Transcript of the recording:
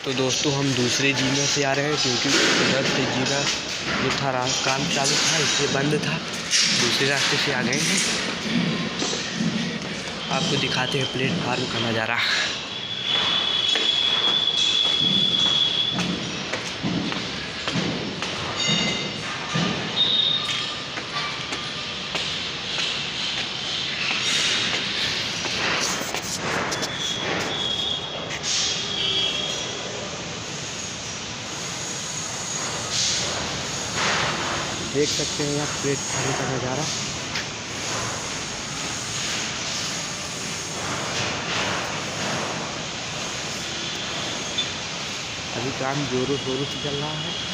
तो दोस्तों हम दूसरे जीना से आ रहे हैं क्योंकि उधर से जीना जो था काम चालू था इसलिए बंद था। दूसरे रास्ते से आ गए हैं। आपको दिखाते हैं प्लेटफार्म का नज़ारा। देख सकते हैं आप प्लेटफार्म का नज़ारा। अभी काम जोरों शोरों से चल रहा है।